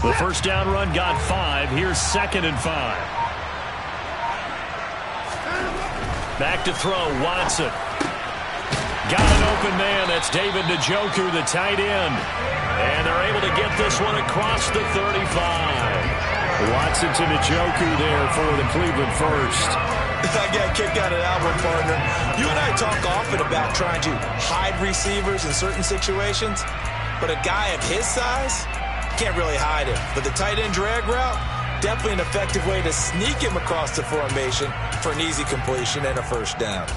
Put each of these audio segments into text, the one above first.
The first down run got 5. Here's 2nd and 5. Back to throw, Watson. Got an open man. That's David Njoku, the tight end. And they're able to get this one across the 35. Watson to Njoku there for the Cleveland first. I got a kick out of that one, partner. You and I talk often about trying to hide receivers in certain situations, but a guy of his size can't really hide him. But the tight end drag route, definitely an effective way to sneak him across the formation for an easy completion and a first down.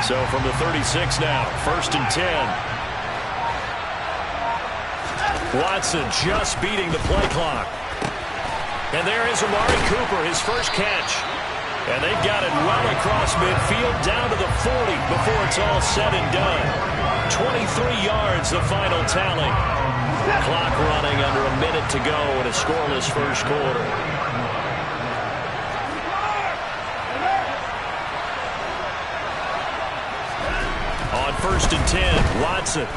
So from the 36 now, 1st and 10. Watson just beating the play clock. And there is Amari Cooper, his first catch. And they've got it well across midfield down to the 40 before it's all said and done. 23 yards, the final tally. Clock running under a minute to go in a scoreless first quarter. On 1st and 10, Watson.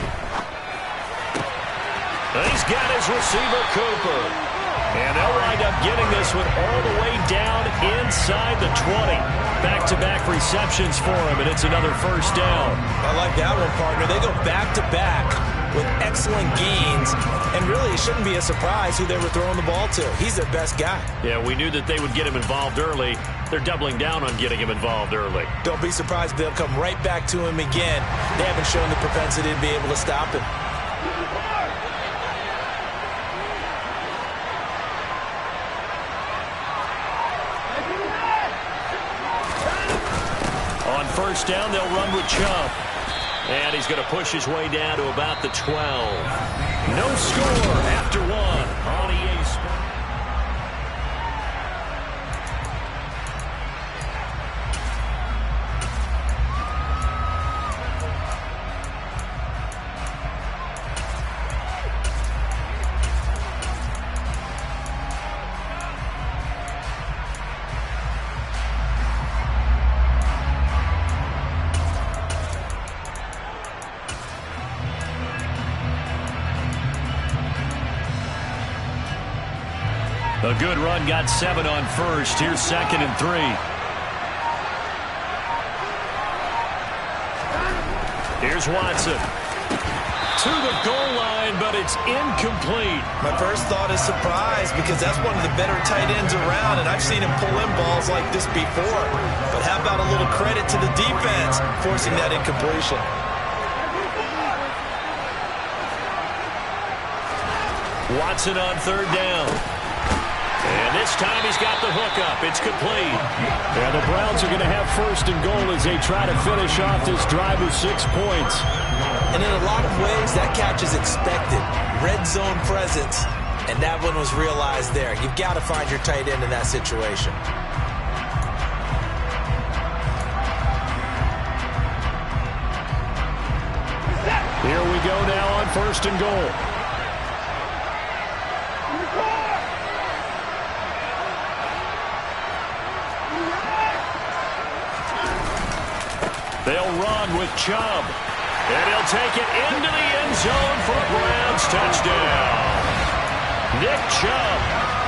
He's got his receiver, Cooper. And they'll wind up getting this one all the way down inside the 20. Back-to-back receptions for him, and it's another first down. I like that one, partner. They go back-to-back with excellent gains, and really it shouldn't be a surprise who they were throwing the ball to. He's their best guy. Yeah, we knew that they would get him involved early. They're doubling down on getting him involved early. Don't be surprised if they'll come right back to him again. They haven't shown the propensity to be able to stop him. On first down, they'll run with Chubb. And he's going to push his way down to about the 12. No score after 1 on EA Sports. A good run, got 7 on first. Here's 2nd and 3. Here's Watson. To the goal line, but it's incomplete. My first thought is surprise because that's one of the better tight ends around, and I've seen him pull in balls like this before. But how about a little credit to the defense forcing that incompletion? Watson on 3rd down. And this time he's got the hook up. It's complete. And the Browns are going to have 1st and goal as they try to finish off this drive with 6 points. And in a lot of ways, that catch is expected. Red zone presence. And that one was realized there. You've got to find your tight end in that situation. Here we go now on 1st and goal. They'll run with Chubb. And he'll take it into the end zone for a Browns touchdown. Nick Chubb,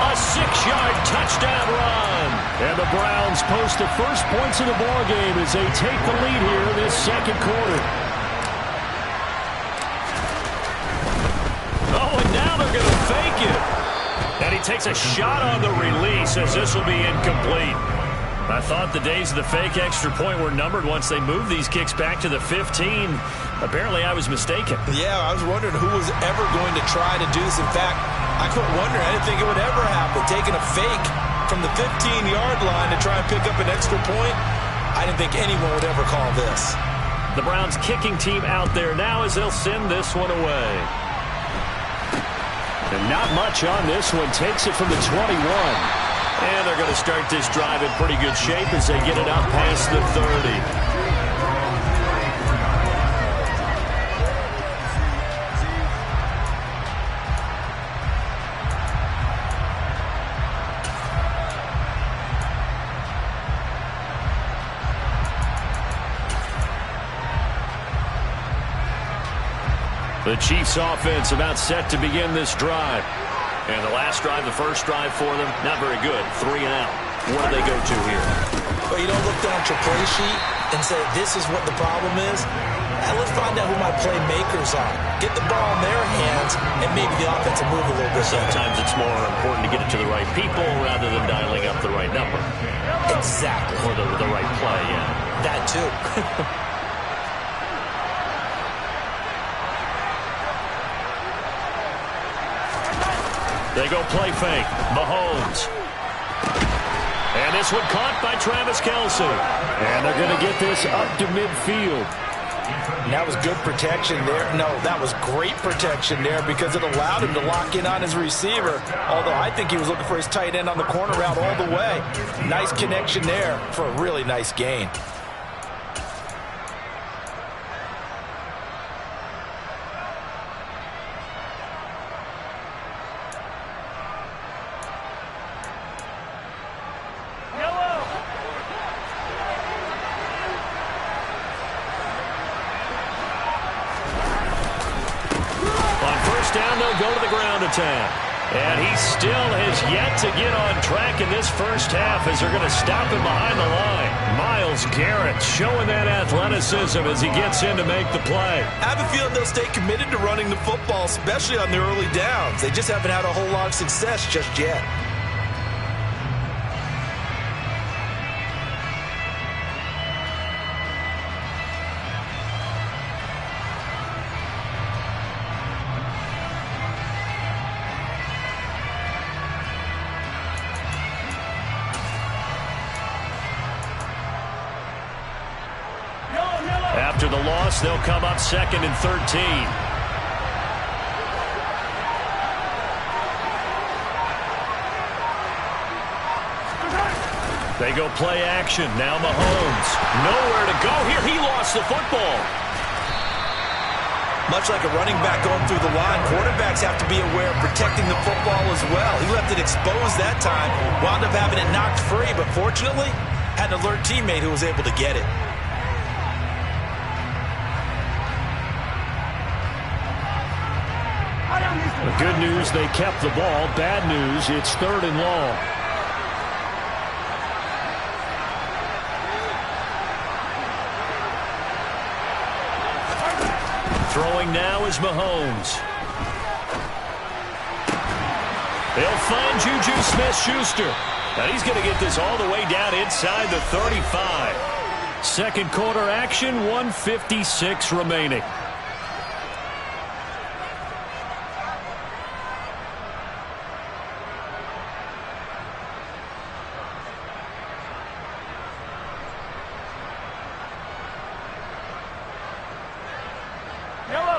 a 6-yard touchdown run. And the Browns post the first points of the ballgame as they take the lead here in this 2nd quarter. Oh, and now they're going to fake it. And he takes a shot on the release as this will be incomplete. I thought the days of the fake extra point were numbered once they moved these kicks back to the 15. Apparently, I was mistaken. Yeah, I was wondering who was ever going to try to do this. In fact, I couldn't wonder. I didn't think it would ever happen. Taking a fake from the 15-yard line to try and pick up an extra point, I didn't think anyone would ever call this. The Browns kicking team out there now as they'll send this one away. And not much on this one. Takes it from the 21. And they're going to start this drive in pretty good shape as they get it up past the 30. The Chiefs offense about set to begin this drive. And the last drive, the first drive for them, not very good. 3 and out. What do they go to here? Well, you don't look down at your play sheet and say, this is what the problem is. Let's find out who my playmakers are. Get the ball in their hands, and maybe the offense will move a little bit. Sometimes it's more important to get it to the right people rather than dialing up the right number. Exactly. Or the right play, yeah. That too. They go play fake. Mahomes. And this one caught by Travis Kelce. And they're going to get this up to midfield. That was good protection there. No, that was great protection there because it allowed him to lock in on his receiver. Although I think he was looking for his tight end on the corner route all the way. Nice connection there for a really nice gain. Go to the ground attack. And he still has yet to get on track in this first half as they're going to stop him behind the line. Myles Garrett showing that athleticism as he gets in to make the play. I have a feeling they'll stay committed to running the football, especially on the early downs. They just haven't had a whole lot of success just yet. After the loss, they'll come up 2nd and 13. They go play action. Now Mahomes. Nowhere to go here. He lost the football. Much like a running back going through the line, quarterbacks have to be aware of protecting the football as well. He left it exposed that time, wound up having it knocked free, but fortunately, had an alert teammate who was able to get it. The good news, they kept the ball. Bad news, it's 3rd and long. Throwing now is Mahomes. They'll find Juju Smith-Schuster. And he's going to get this all the way down inside the 35. Second quarter action, 1:56 remaining.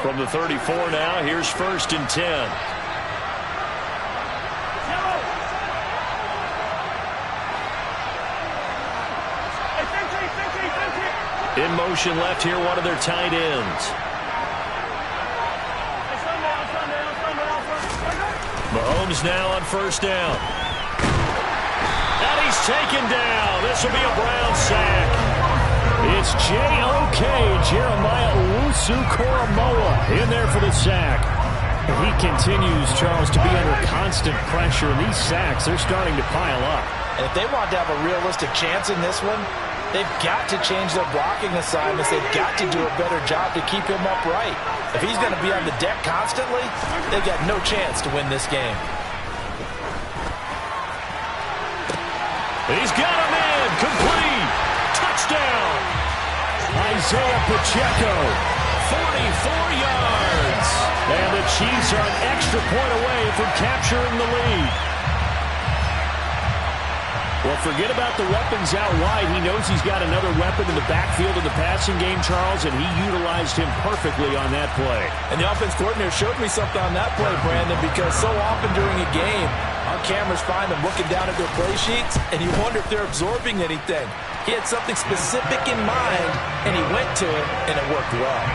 From the 34 now, here's 1st and 10. In motion left here, one of their tight ends. Mahomes now on 1st down. And he's taken down. This will be a Brown sack. It's J.O.K. Jeremiah Owusu-Koramoah in there for the sack. He continues, Charles, to be under constant pressure. And these sacks, they're starting to pile up. And if they want to have a realistic chance in this one, they've got to change their blocking assignments. They've got to do a better job to keep him upright. If he's going to be on the deck constantly, they've got no chance to win this game. He's got him in. Complete. Touchdown. Isaiah Pacheco, 44 yards. And the Chiefs are an extra point away from capturing the lead. Well, forget about the weapons out wide. He knows he's got another weapon in the backfield of the passing game, Charles, and he utilized him perfectly on that play. And the offense coordinator showed me something on that play, Brandon, because so often during a game, our cameras find them looking down at their play sheets, and you wonder if they're absorbing anything. He had something specific in mind, and he went to it, and it worked well.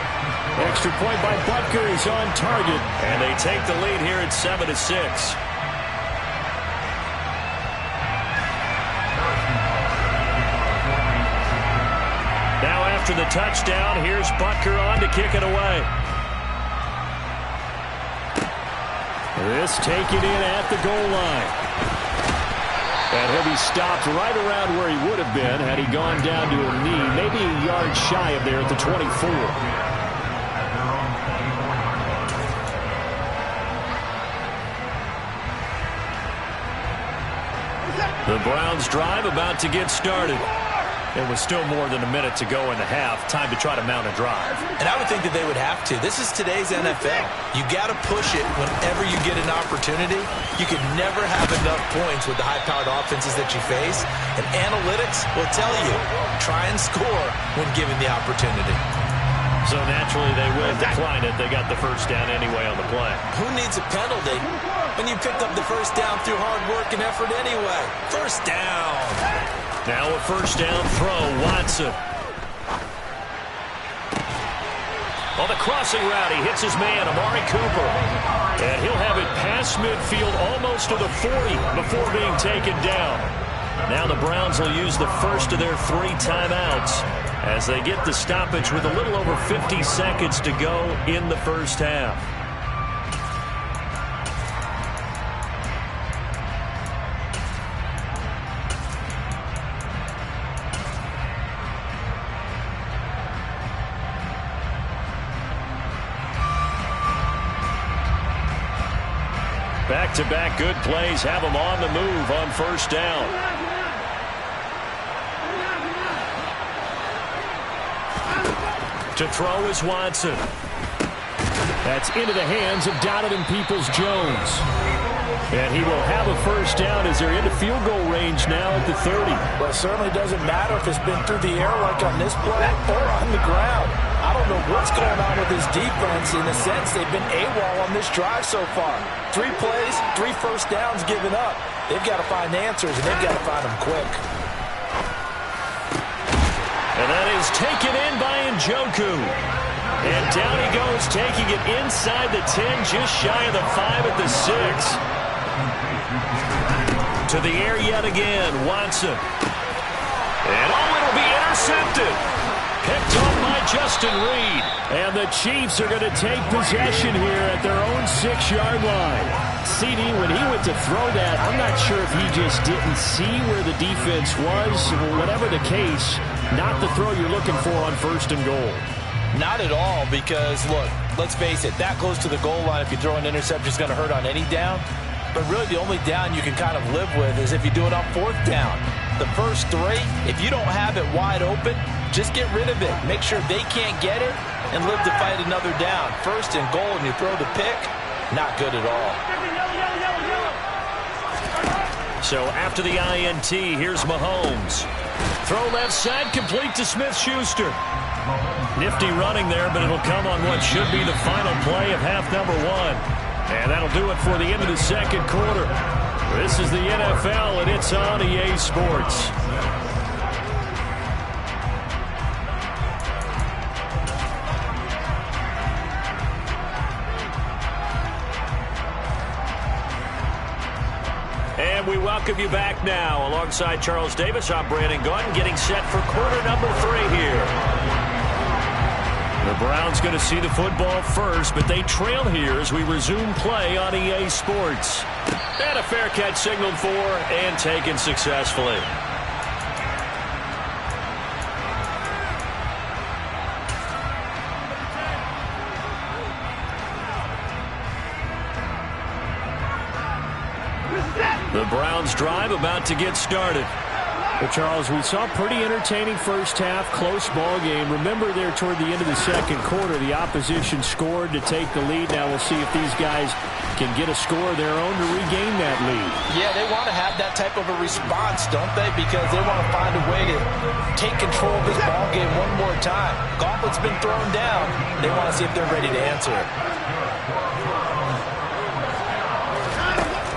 Extra point by Butker is on target, and they take the lead here at 7-6. Now after the touchdown, here's Butker on to kick it away. This taken in at the goal line. And he'll be stopped right around where he would have been had he gone down to a knee, maybe a yard shy of there at the 24. The Browns drive about to get started. It was still more than a minute to go in the half. Time to try to mount a drive. And I would think that they would have to. This is today's NFL. You got to push it whenever you get an opportunity. You can never have enough points with the high-powered offenses that you face. And analytics will tell you, try and score when given the opportunity. So naturally they will decline it. They got the first down anyway on the play. Who needs a penalty when you picked up the first down through hard work and effort anyway? First down. Now a first down throw, Watson. On the crossing route, he hits his man, Amari Cooper. And he'll have it past midfield almost to the 40 before being taken down. Now the Browns will use the first of their 3 timeouts as they get the stoppage with a little over 50 seconds to go in the first half. Back-to-back good plays have them on the move on first down. To throw is Watson. That's into the hands of Donovan Peoples-Jones. And he will have a first down as they're into field goal range now at the 30. Well, it certainly doesn't matter if it's been through the air like on this play or on the ground. I don't know what's going on with this defense. In a sense, they've been AWOL on this drive so far. 3 plays, 3 first downs given up. They've got to find answers, and they've got to find them quick. And that is taken in by Njoku. And down he goes, taking it inside the 10, just shy of the 5 at the 6. To the air yet again, Watson. And it'll be intercepted. Picked up by Justin Reed. And the Chiefs are going to take possession here at their own 6-yard line. CD, when he went to throw that, I'm not sure if he just didn't see where the defense was. Whatever the case, not the throw you're looking for on first and goal. Not at all, because, look, let's face it, that close to the goal line, if you throw an interception, is going to hurt on any down. But really the only down you can kind of live with is if you do it on 4th down. The first 3, if you don't have it wide open, just get rid of it. Make sure they can't get it and live to fight another down. First and goal, and you throw the pick, not good at all. So after the INT, here's Mahomes. Throw left side, complete to Smith-Schuster. Nifty running there, but it'll come on what should be the final play of half number 1. And that'll do it for the end of the second quarter. This is the NFL, and it's on EA Sports. And we welcome you back now. Alongside Charles Davis, I'm Brandon Gaudin, getting set for quarter number 3 here. The Browns going to see the football first, but they trail here as we resume play on EA Sports. And a fair catch signaled for and taken successfully. The Browns drive about to get started. Well, Charles, we saw a pretty entertaining first half, close ball game. Remember there toward the end of the second quarter, the opposition scored to take the lead. Now we'll see if these guys can get a score of their own to regain that lead. Yeah, they want to have that type of a response, don't they? Because they want to find a way to take control of this ball game one more time. Gauntlet's been thrown down. They want to see if they're ready to answer it.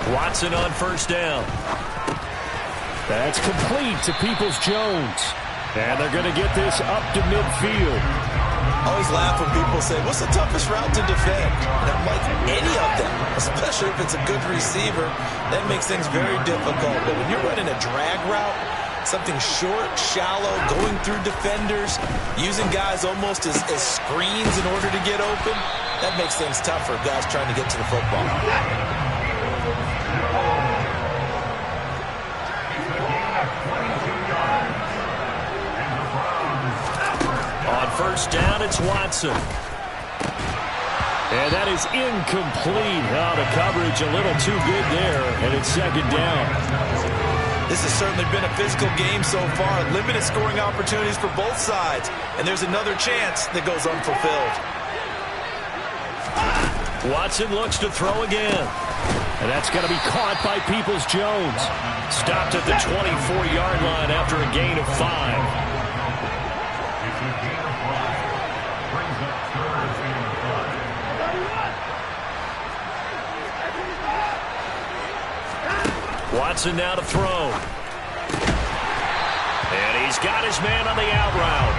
Watson on first down. That's complete to Peoples-Jones. And they're going to get this up to midfield. I always laugh when people say, what's the toughest route to defend? And I'm like, any of them, especially if it's a good receiver, that makes things very difficult. But when you're running a drag route, something short, shallow, going through defenders, using guys almost as screens in order to get open, That makes things tough for guys trying to get to the football. On first down, it's Watson. And that is incomplete. Oh, the coverage a little too good there, and it's second down. This has certainly been a physical game so far. Limited scoring opportunities for both sides. And there's another chance that goes unfulfilled. Watson looks to throw again. And that's going to be caught by Peoples-Jones. Stopped at the 24-yard line after a gain of 5. Watson now to throw. And he's got his man on the out route.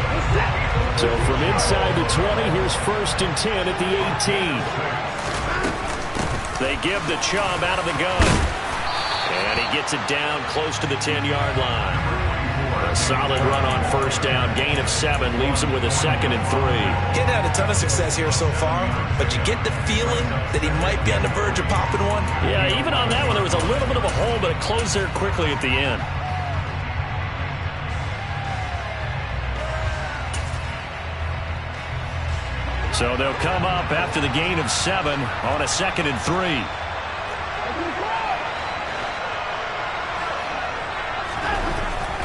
So from inside the 20, here's first and 10 at the 18. They give the Chubb out of the gun. And he gets it down close to the 10-yard line. A solid run on first down. Gain of 7 leaves him with a 2nd and 3. Getting had a ton of success here so far, but you get the feeling that he might be on the verge of popping one. Yeah, even on that one, there was a little bit of a hole, but it closed there quickly at the end. So they'll come up after the gain of 7 on a 2nd and 3.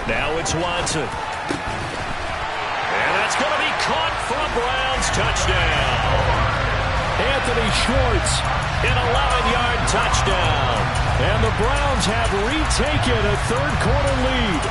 Now it's Watson. And that's going to be caught for a Browns touchdown. Anthony Schwartz, an 11-yard touchdown. And the Browns have retaken a third-quarter lead.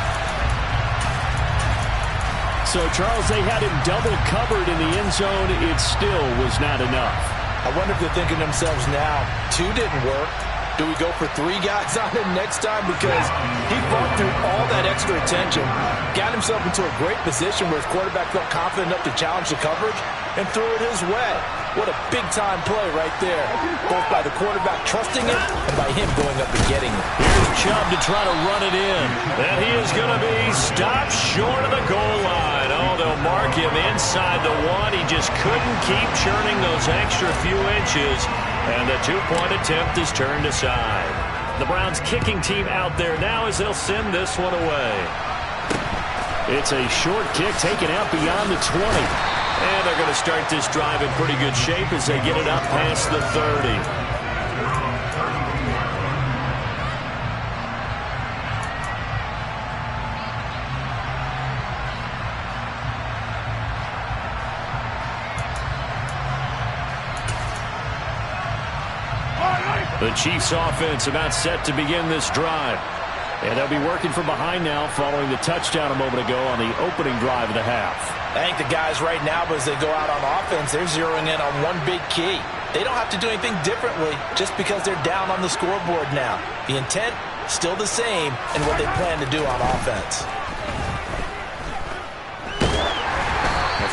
So, Charles, they had him double covered in the end zone. It still was not enough. I wonder if they're thinking to themselves now, 2 didn't work. Do we go for 3 guys on him next time? Because he fought through all that extra attention, got himself into a great position where his quarterback felt confident enough to challenge the coverage and threw it his way. What a big-time play right there, both by the quarterback trusting him and by him going up and getting it. Here's Chubb to try to run it in. And he is going to be stopped short of the goal line. Oh, they'll mark him inside the 1. He just couldn't keep churning those extra few inches. And the 2-point attempt is turned aside. The Browns kicking team out there now as they'll send this one away. It's a short kick taken out beyond the 20. And they're going to start this drive in pretty good shape as they get it up past the 30. The Chiefs offense about set to begin this drive. And they'll be working from behind now following the touchdown a moment ago on the opening drive of the half. I think the guys right now, as they go out on offense, they're zeroing in on one big key. They don't have to do anything differently just because they're down on the scoreboard now. The intent, still the same, and what they plan to do on offense.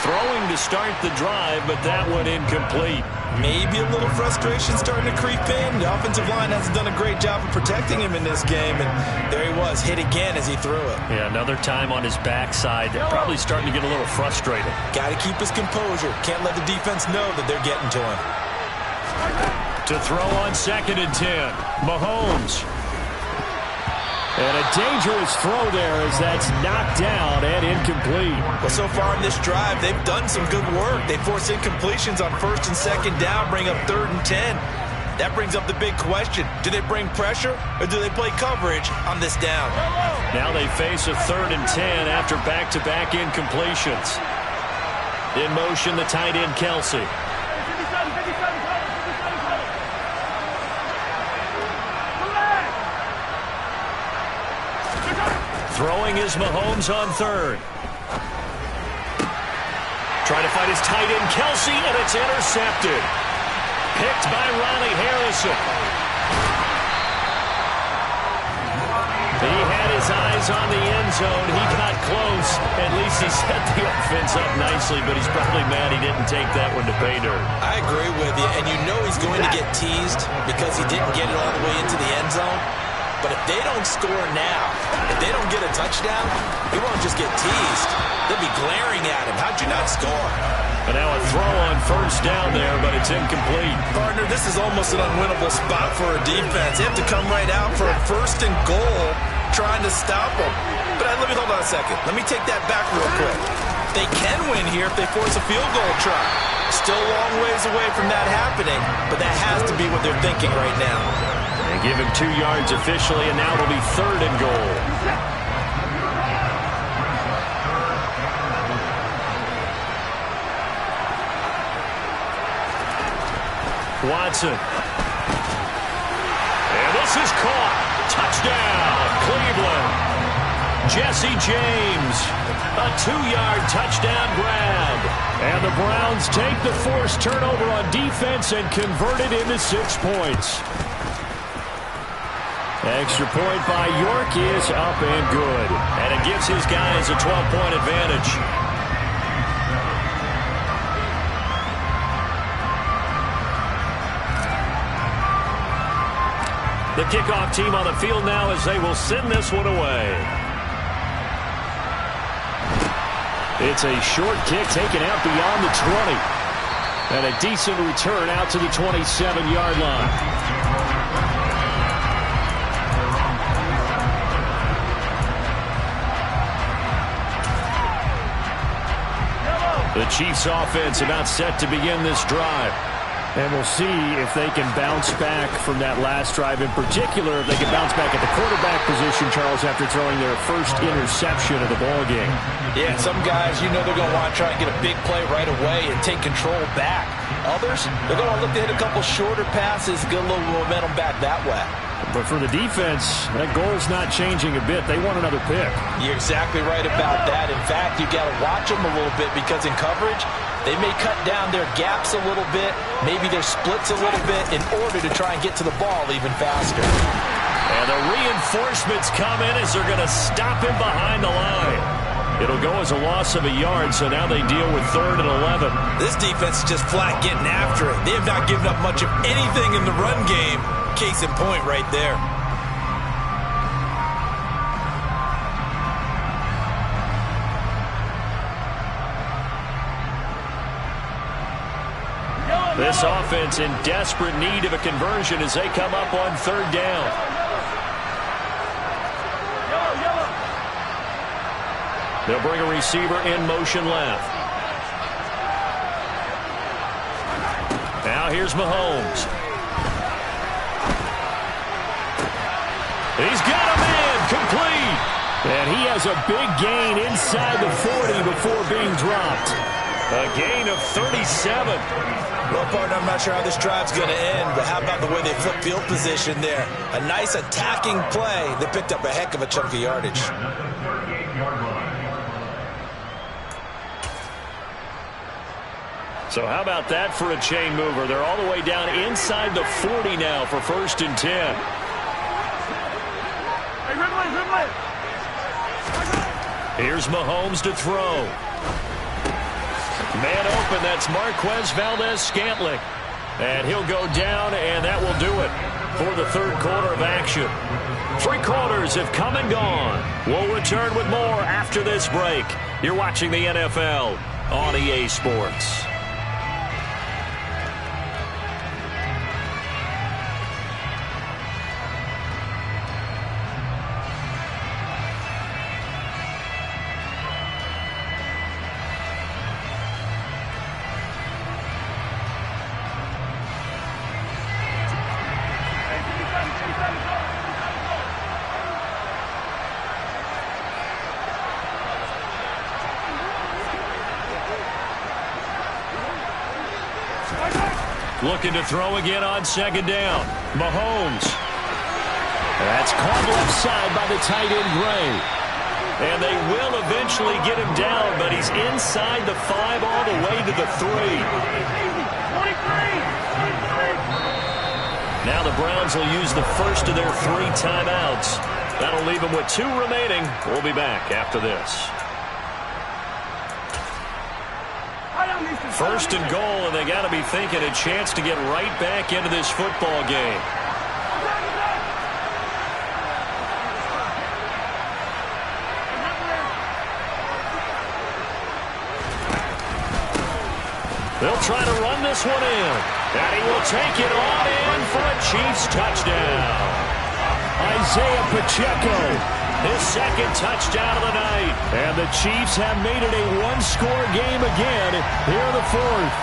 Throwing to start the drive, but that one incomplete. Maybe a little frustration starting to creep in. The offensive line hasn't done a great job of protecting him in this game, and there he was, hit again as he threw it. Yeah, another time on his backside. Probably starting to get a little frustrated. Got to keep his composure. Can't let the defense know that they're getting to him. To throw on 2nd and 10. Mahomes. And a dangerous throw there as that's knocked down and incomplete. Well, so far in this drive, they've done some good work. They force incompletions on 1st and 2nd down, bring up 3rd and 10. That brings up the big question. Do they bring pressure or do they play coverage on this down? Now they face a 3rd and 10 after back-to-back incompletions. In motion, the tight end, Kelsey. Throwing is Mahomes on 3rd. Trying to find his tight end, Kelsey, and it's intercepted. Picked by Riley Harrison. He had his eyes on the end zone. He got close. At least he set the offense up nicely, but he's probably mad he didn't take that one to pay dirt. I agree with you, and you know he's going to get teased because he didn't get it all the way into the end zone. But if they don't score now, if they don't get a touchdown, he won't just get teased. They'll be glaring at him. How'd you not score? And now a throw on first down there, but it's incomplete. Partner, this is almost an unwinnable spot for a defense. They have to come right out for a first and goal trying to stop them. But let me hold on a second. Let me take that back real quick. They can win here if they force a field goal try. Still a long ways away from that happening, but that has to be what they're thinking right now. And give him 2 yards officially, and now it'll be third and goal. Watson. And this is caught. Touchdown, Cleveland. Jesse James, a 2-yard touchdown grab. And the Browns take the forced turnover on defense and convert it into 6 points. Extra point by York is up and good. And it gives his guys a 12-point advantage. The kickoff team on the field now as they will send this one away. It's a short kick taken out beyond the 20. And a decent return out to the 27-yard line. The Chiefs offense about set to begin this drive. And we'll see if they can bounce back from that last drive. In particular, if they can bounce back at the quarterback position, Charles, after throwing their first interception of the ballgame. Yeah, some guys, you know they're going to want to try and get a big play right away and take control back. Others, they're going to look to hit a couple shorter passes, get a little momentum back that way. But for the defense, that goal's not changing a bit. They want another pick. You're exactly right about that. In fact, you got to watch them a little bit because in coverage, they may cut down their gaps a little bit, maybe their splits a little bit in order to try and get to the ball even faster. And the reinforcements come in as they're going to stop him behind the line. It'll go as a loss of a yard, so now they deal with 3rd and 11. This defense is just flat getting after it. They have not given up much of anything in the run game. Case in point right there. This offense in desperate need of a conversion as they come up on 3rd down. They'll bring a receiver in motion left. Now here's Mahomes. He's got a man complete. And he has a big gain inside the 40 before being dropped. A gain of 37. Well, partner, I'm not sure how this drive's going to end, but how about the way they flip field position there? A nice attacking play. They picked up a heck of a chunk of yardage. So how about that for a chain mover? They're all the way down inside the 40 now for 1st and 10. Here's Mahomes to throw. Man open, that's Marquez Valdez-Scantling. And he'll go down, and that will do it for the 3rd quarter of action. 3 quarters have come and gone. We'll return with more after this break. You're watching the NFL on EA Sports. Looking to throw again on 2nd down. Mahomes. That's caught left side by the tight end, Gray. And they will eventually get him down, but he's inside the 5 all the way to the 3. Now the Browns will use the first of their 3 timeouts. That'll leave them with 2 remaining. We'll be back after this. 1st and goal, and they got to be thinking a chance to get right back into this football game. They'll try to run this one in. And he will take it on in for a Chiefs touchdown. Isaiah Pacheco, his second touchdown of the night. And the Chiefs have made it a one-score game again here in the fourth.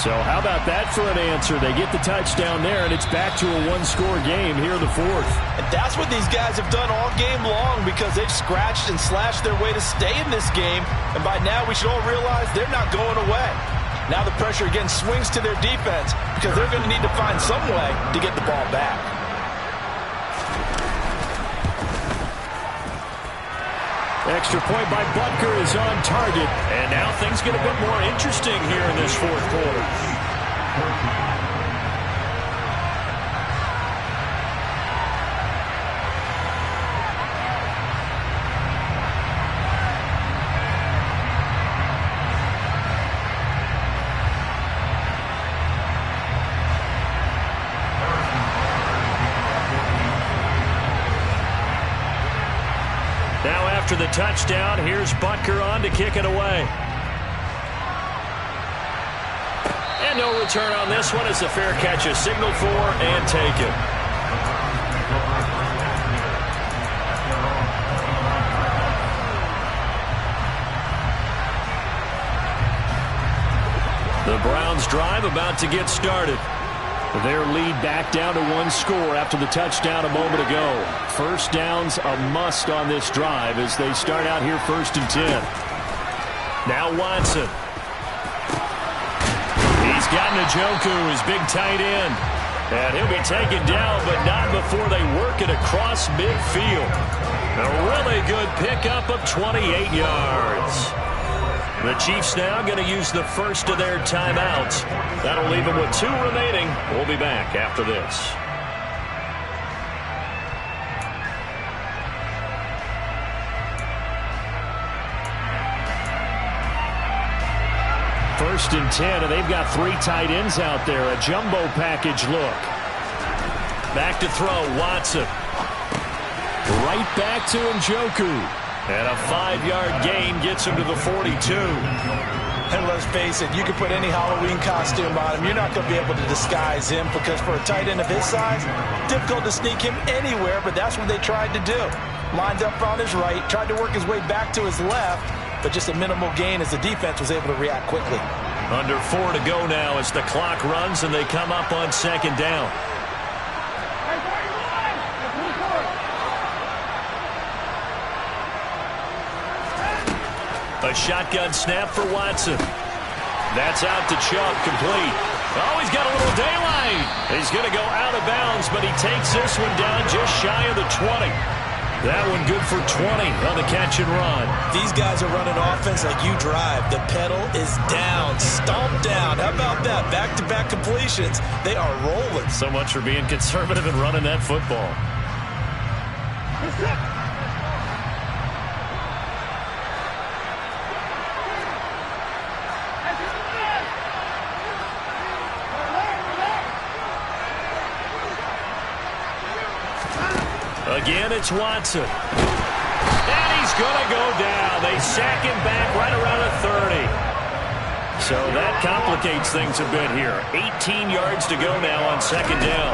So how about that for an answer? They get the touchdown there, and it's back to a one-score game here in the fourth. And that's what these guys have done all game long because they've scratched and slashed their way to stay in this game. And by now we should all realize they're not going away. Now the pressure again swings to their defense because they're going to need to find some way to get the ball back. Extra point by Butker is on target. And now things get a bit more interesting here in this fourth quarter. Now after the touchdown, here's Butker on to kick it away. And no return on this one as the fair catch is signaled for and taken. The Browns drive about to get started. Their lead back down to one score after the touchdown a moment ago. First down's a must on this drive as they start out here 1st and 10. Now Watson. He's got Njoku, his big tight end. And he'll be taken down, but not before they work it across midfield. A really good pickup of 28 yards. The Chiefs now going to use the first of their timeouts. That'll leave them with 2 remaining. We'll be back after this. First and 10, and they've got 3 tight ends out there. A jumbo package look. Back to throw, Watson. Right back to Njoku. And a 5-yard gain gets him to the 42. And let's face it, you can put any Halloween costume on him. You're not going to be able to disguise him because for a tight end of his size, difficult to sneak him anywhere, but that's what they tried to do. Lined up on his right, tried to work his way back to his left, but just a minimal gain as the defense was able to react quickly. Under 4 to go now as the clock runs and they come up on 2nd down. A shotgun snap for Watson. That's out to Chubb, complete. Oh, he's got a little daylight. He's going to go out of bounds, but he takes this one down just shy of the 20. That one good for 20 on the catch and run. These guys are running offense like you drive. The pedal is down, stomped down. How about that? Back-to-back completions. They are rolling. So much for being conservative and running that football. Again, it's Watson. And he's going to go down. They sack him back right around the 30. So that complicates things a bit here. 18 yards to go now on 2nd down.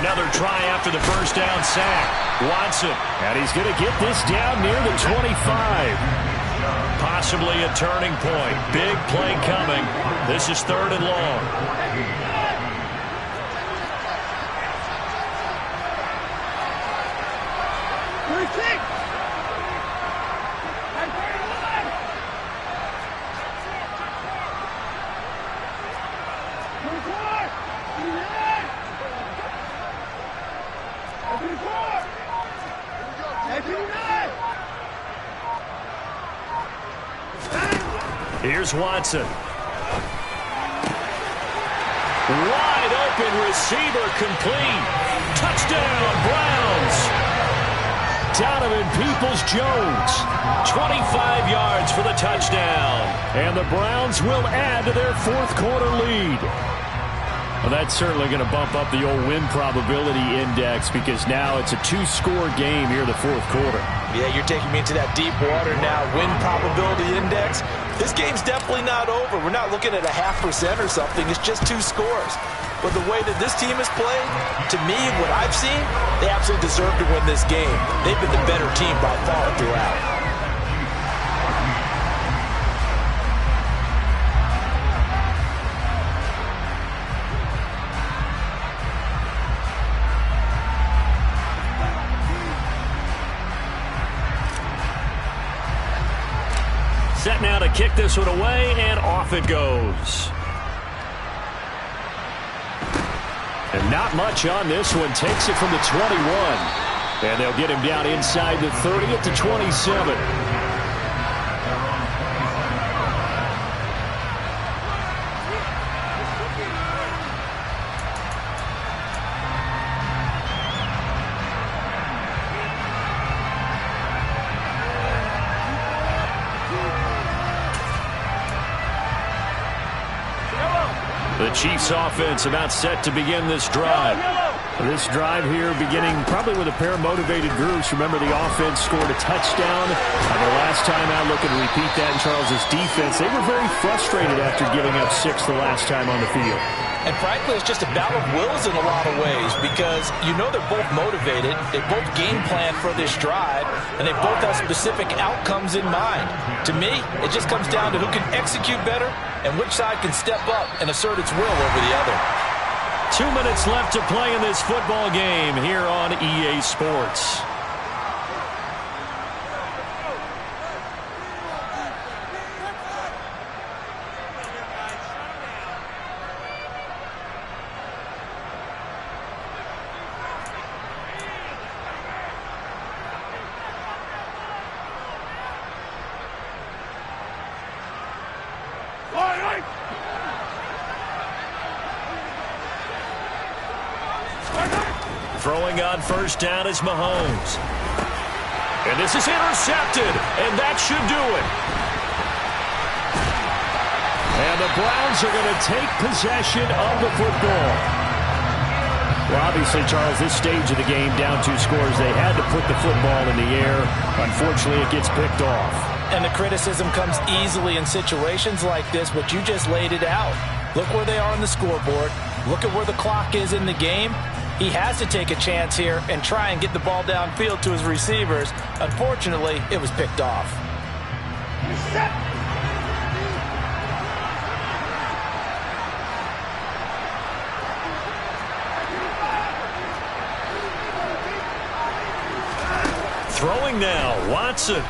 Another try after the first down sack. Watson. And he's going to get this down near the 25. Possibly a turning point. Big play coming. This is 3rd and long. Here's Watson. Wide open receiver complete. Touchdown, Browns. Donovan Peoples-Jones. 25 yards for the touchdown. And the Browns will add to their 4th quarter lead. Well, that's certainly going to bump up the old win probability index because now it's a two-score game here in the fourth quarter. Yeah, you're taking me into that deep water now. Win probability index. This game's definitely not over. We're not looking at a 0.5% or something. It's just 2 scores. But the way that this team has played, to me, what I've seen, they absolutely deserve to win this game. They've been the better team by far throughout. Set now to kick this one away, and off it goes. And not much on this one. Takes it from the 21. And they'll get him down inside the 30 at the 27. The Chiefs offense about set to begin this drive. This drive here beginning probably with a pair of motivated groups. Remember, the offense scored a touchdown. The last time out, looking to repeat that in Charles's defense. They were very frustrated after giving up 6 the last time on the field. And frankly, it's just a battle of wills in a lot of ways because you know they're both motivated. They both game plan for this drive, and they both have specific outcomes in mind. To me, it just comes down to who can execute better and which side can step up and assert its will over the other. 2 minutes left to play in this football game here on EA Sports. Throwing on first down is Mahomes. And this is intercepted, and that should do it. And the Browns are going to take possession of the football. Well, obviously, Charles, this stage of the game, down 2 scores, they had to put the football in the air. Unfortunately, it gets picked off. And the criticism comes easily in situations like this, but you just laid it out. Look where they are on the scoreboard. Look at where the clock is in the game. He has to take a chance here and try and get the ball downfield to his receivers. Unfortunately, it was picked off. Throwing now, Watson.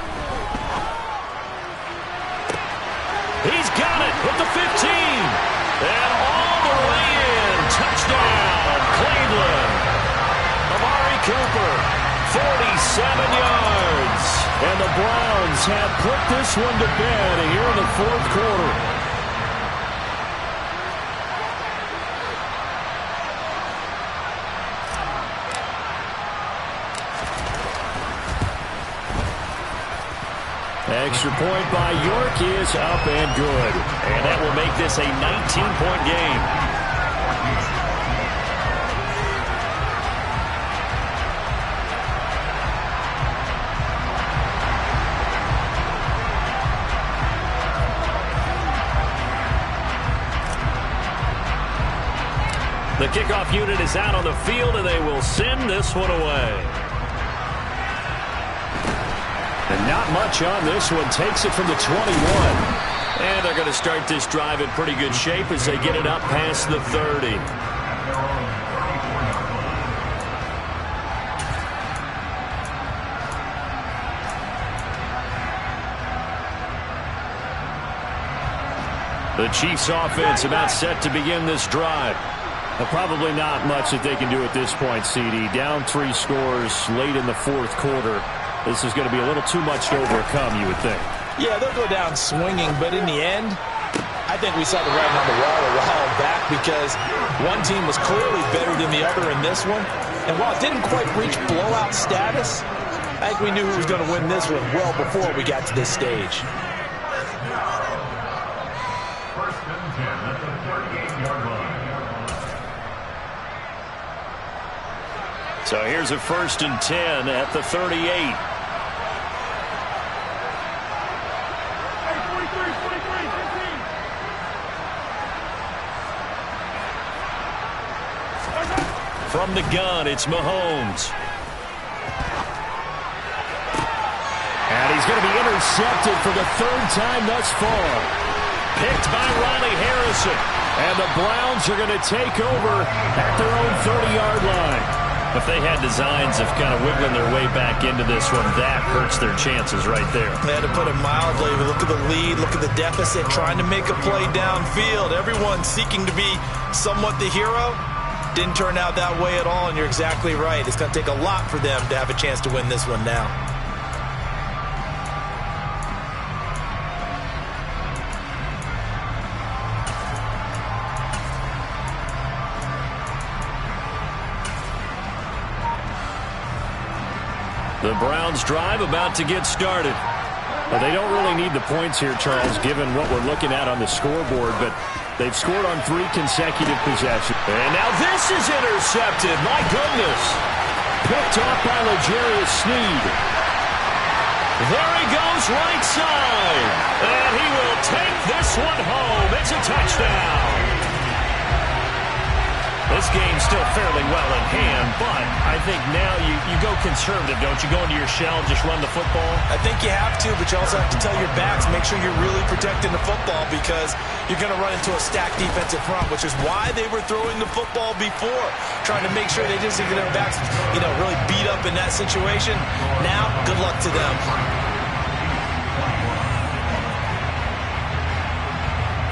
He's got it at the 15. And all the way in. Touchdown, Cleveland. Amari Cooper, 47 yards. And the Browns have put this one to bed here in the fourth quarter. Extra point by York is up and good. And that will make this a 19-point game. The kickoff unit is out on the field, and they will send this one away. And not much on this one. Takes it from the 21. And they're going to start this drive in pretty good shape as they get it up past the 30. The Chiefs offense about set to begin this drive. Probably not much that they can do at this point, CD. Down 3 scores late in the fourth quarter. This is going to be a little too much to overcome, you would think. Yeah, they'll go down swinging, but in the end, I think we saw the writing on the wall a while back because one team was clearly better than the other in this one. And while it didn't quite reach blowout status, I think we knew who was going to win this one well before we got to this stage. So here's a 1st and 10 at the 38. From the gun, it's Mahomes. And he's going to be intercepted for the 3rd time thus far. Picked by Riley Harrison. And the Browns are going to take over at their own 30-yard line. If they had designs of kind of wiggling their way back into this one, that hurts their chances right there. They had to put it mildly. Look at the lead. Look at the deficit. Trying to make a play downfield. Everyone seeking to be somewhat the hero. Didn't turn out that way at all, and you're exactly right. It's going to take a lot for them to have a chance to win this one now. The Browns drive about to get started. Well, they don't really need the points here, Charles, given what we're looking at on the scoreboard, but they've scored on 3 consecutive possessions. And now this is intercepted. My goodness. Picked off by L'Jarius Sneed. There he goes right side. And he will take this one home. It's a touchdown. This game's still fairly well in hand, but I think now you go conservative, don't you? Go into your shell, just run the football? I think you have to, but you also have to tell your backs, make sure you're really protecting the football because you're going to run into a stacked defensive front, which is why they were throwing the football before, trying to make sure they just get their backs, really beat up in that situation. Now, good luck to them.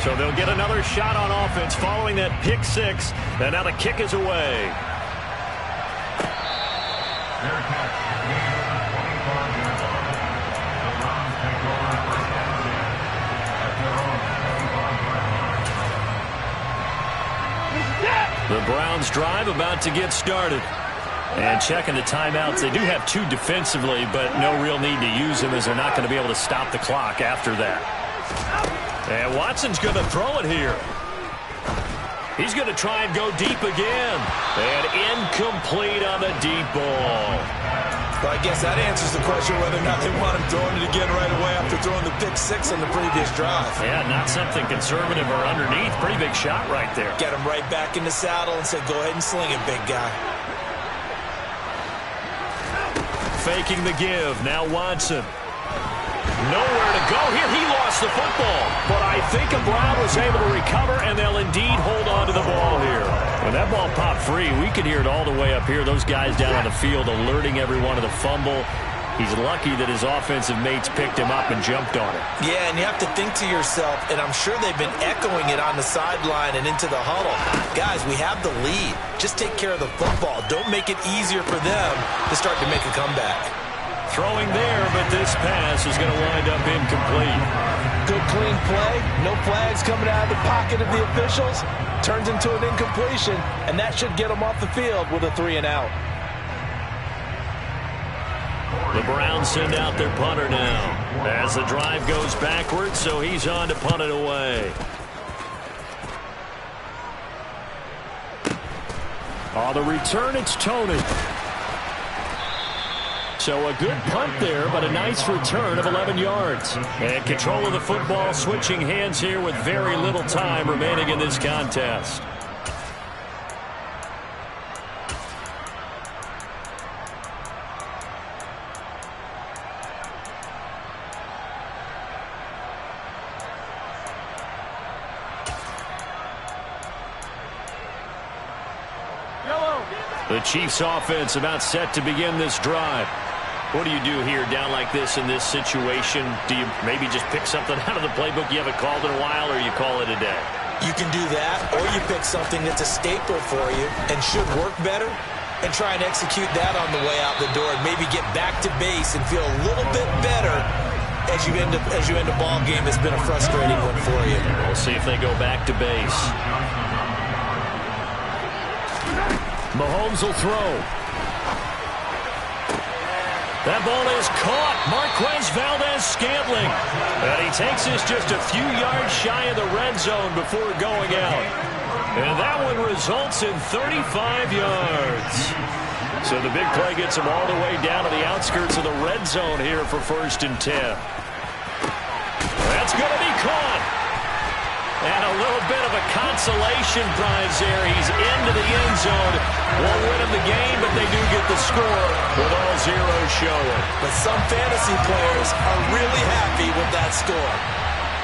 So they'll get another shot on offense following that pick 6. And now the kick is away. The Browns drive about to get started. And checking the timeouts. They do have 2 defensively, but no real need to use them as they're not going to be able to stop the clock after that. And Watson's going to throw it here. He's going to try and go deep again. And incomplete on the deep ball. Well, I guess that answers the question whether or not they want him throwing it again right away after throwing the pick 6 on the previous drive. Yeah, not something conservative or underneath. Pretty big shot right there. Get him right back in the saddle and say, go ahead and sling it, big guy. Faking the give. Now Watson. Nowhere to go here. He lost the football. But I think Brown was able to recover, and they'll indeed hold on to the ball here. When that ball popped free, we could hear it all the way up here. Those guys down on the field alerting everyone of the fumble. He's lucky that his offensive mates picked him up and jumped on it. Yeah, and you have to think to yourself, and I'm sure they've been echoing it on the sideline and into the huddle. Guys, we have the lead. Just take care of the football. Don't make it easier for them to start to make a comeback. Throwing there, but this pass is going to wind up incomplete. Good clean play. No flags coming out of the pocket of the officials. Turns into an incompletion, and that should get them off the field with a 3-and-out. The Browns send out their punter now as the drive goes backwards, so he's on to punt it away. On the return, it's Tony. So a good punt there, but a nice return of 11 yards. And control of the football, switching hands here with very little time remaining in this contest. The Chiefs offense about set to begin this drive. What do you do here down like this in this situation? Do you maybe just pick something out of the playbook you haven't called in a while, or you call it a day? You can do that, or you pick something that's a staple for you and should work better and try and execute that on the way out the door and maybe get back to base and feel a little bit better as you end a ball game that's been a frustrating one for you. We'll see if they go back to base. Mahomes will throw. That ball is caught. Marquez Valdez-Scantling. And he takes this just a few yards shy of the red zone before going out. And that one results in 35 yards. So the big play gets him all the way down to the outskirts of the red zone here for 1st and 10. That's going to be caught. And a little bit of a consolation prize there. He's into the end zone. Won't win him the game, but they do get the score with all zeros showing. But some fantasy players are really happy with that score.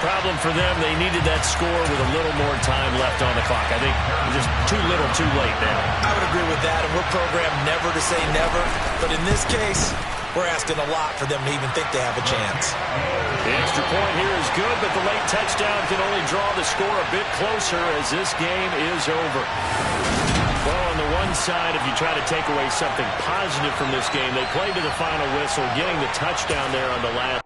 Problem for them, they needed that score with a little more time left on the clock. I think just too little, too late now. I would agree with that, and we're programmed never to say never. But in this case, we're asking a lot for them to even think they have a chance. The extra point here is good, but the late touchdown can only draw the score a bit closer as this game is over. Well, on the one side, if you try to take away something positive from this game, they played to the final whistle, getting the touchdown there on the last.